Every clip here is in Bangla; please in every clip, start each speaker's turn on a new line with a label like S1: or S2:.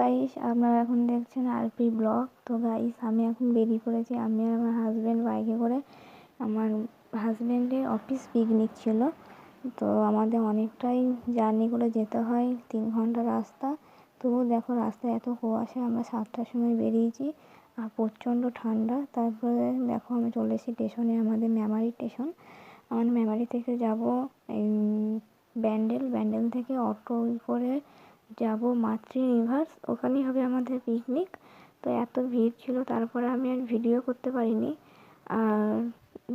S1: গাইস, আপনারা এখন দেখছেন আরপি ব্লগ। তো গাইস, আমি এখন বেরিয়ে পড়েছি। আমি আর আমার হাজব্যান্ড বাইকে করে। আমার হাজব্যান্ডের অফিস পিকনিক ছিল, তো আমাদের অনেকটাই জার্নি করে যেতে হয়, 3 ঘন্টা রাস্তা। তবু দেখো রাস্তায় এত কুয়াশা। আমরা 7টার সময় বেরিয়েছি আর প্রচণ্ড ঠান্ডা। তারপরে দেখো আমি চলে এসেছি স্টেশনে, আমাদের মেমারি স্টেশন। আমাদের মেমারি থেকে যাব এই ব্যান্ডেল থেকে অটো করে যাব মাতৃ রিভার্স, ওখানেই হবে আমাদের পিকনিক। তো এত ভিড় ছিল, তারপরে আমি আর ভিডিও করতে পারিনি। আর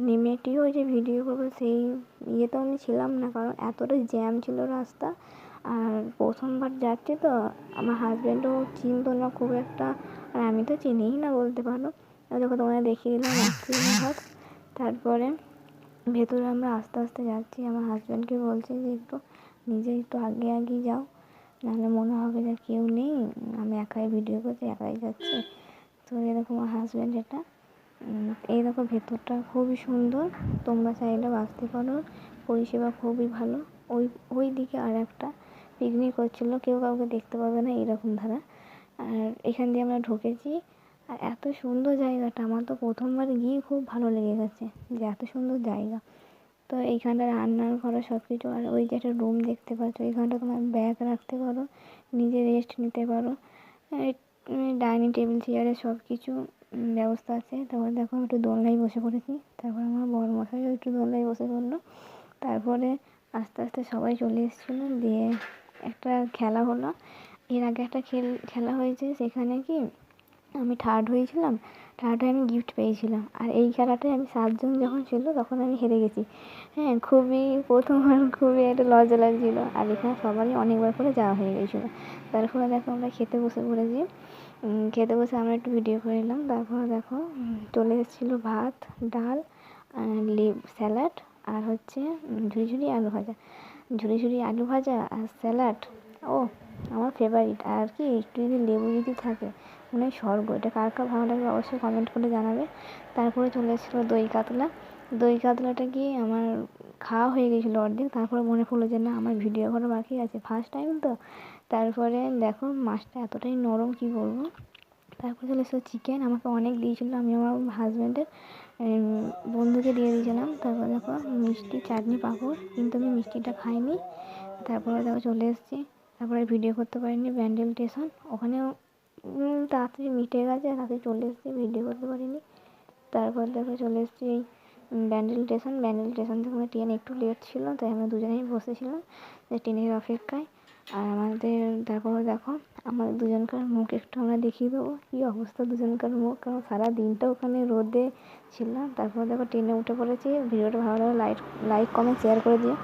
S1: নেমেটিও যে ভিডিও করবো সেই ইয়েতেও আমি ছিলাম না, কারণ এতটা জ্যাম ছিল রাস্তা। আর প্রথমবার যাচ্ছি তো, আমার হাজব্যান্ডও চিনতো না খুব একটা, আর আমি তো চিনিই না বলতে পারো। দেখো তোমাদের দেখিয়ে দিলাম মাতৃ রিভার্স। তারপরে ভেতরে আমরা আস্তে আস্তে যাচ্ছি। আমার হাজব্যান্ডকে বলছি যে নিজে একটু আগে যাও, নাহলে মনে হবে যে কেউ নেই, আমি একাই ভিডিও করছি, একাই যাচ্ছি। তো এরকম আমার হাজব্যান্ড এটা। এইরকম ভেতরটা খুবই সুন্দর, তোমরা চাইলে আসতে পারো, পরিষেবা খুবই ভালো। ওই দিকে আর একটা পিকনিক হচ্ছিলো, কেউ কাউকে দেখতে পাবে না এরকম ধারা। আর এখান দিয়ে আমরা ঢুকেছি, আর এত সুন্দর জায়গাটা, আমার তো প্রথমবার গিয়ে খুব ভালো লেগে গেছে যে এত সুন্দর জায়গা। তো এইখানটা রান্নার ঘর সব কিছু। আর ওই যে একটা রুম দেখতে পাচ্ছ, এইখানটা তোমার ব্যাগ রাখতে পারো, নিজে রেস্ট নিতে পারো। ডাইনিং টেবিল চেয়ারে সব কিছু ব্যবস্থা আছে। তারপরে দেখো একটু দোলনায় বসে পড়েছি। তারপর আমার বরমশাইও একটু দোলনায় বসে পড়লো। তারপরে আস্তে আস্তে সবাই চলে এসেছিলো, দিয়ে একটা খেলা হলো। এর আগে একটা খেলা হয়েছে, সেখানে কি আমি থার্ড হয়েছিলাম। থার্ড হয়ে আমি গিফট পেয়েছিলাম। আর এই খেলাটায় আমি 7জন যখন ছিল তখন আমি হেরে গেছি। হ্যাঁ, প্রথমবার খুবই একটা লজ্জা লাগছিলো। আর এখানে সবারই অনেকবার করে যাওয়া হয়ে গেছিলো। তারপরে দেখো আমরা খেতে বসে পড়েছি। খেতে বসে আমরা একটু ভিডিও করে নিলাম। তারপরে দেখো চলে এসেছিলো ভাত, ডাল, স্যালাড, আর হচ্ছে ঝুড়ি আলু ভাজা আর স্যালাড। ও আমার ফেভারিট। আর কি একটু যদি লেবু যদি থাকে, মানে স্বর্গ। এটা কার ভালো লাগে অবশ্যই কমেন্ট করে জানাবে। তারপরে চলে এসেছিলো দই কাতলাটা কি আমার খাওয়া হয়ে গেছিলো অর্ধেক। তারপরে মনে পড়লো যে না, আমার ভিডিও করা বাকি আছে, ফার্স্ট টাইম তো। তারপরে দেখো মাছটা এতটাই নরম, কি বলবো। তারপরে চলে এসেছিলো চিকেন, আমাকে অনেক দিয়েছিলো, আমি আমার হাজব্যান্ডের বন্ধুকে দিয়ে দিয়েছিলাম। তারপরে দেখো মিষ্টি, চাটনি, পাঁপড়, কিন্তু আমি মিষ্টিটা খাইনি। তারপরে দেখো চলে এসেছি। তারপরে ভিডিও করতে পারিনি ব্যান্ডেল স্টেশন, ওখানেও তাড়াতাড়ি মিটে গেছে, তাড়াতাড়ি চলে এসেছি, ভিডিও করতে পারিনি। তারপর দেখো চলে এসেছি এই ব্যান্ডেল স্টেশন থেকে আমার ট্রেন একটু লেট ছিল, তাই আমরা দুজনেই বসেছিলাম যে ট্রেনের অপেক্ষায়। আর তারপরে দেখো আমাদের দুজনকার মুখ একটু আমরা দেখিয়ে দেবো কী অবস্থা দুজনকার মুখ, কারণ সারা দিনটা ওখানে রোদে ছিলাম। তারপর দেখো ট্রেনে উঠে পড়েছি। ভিডিওটা ভালো লাগলে লাইক কমেন্ট শেয়ার করে দিও।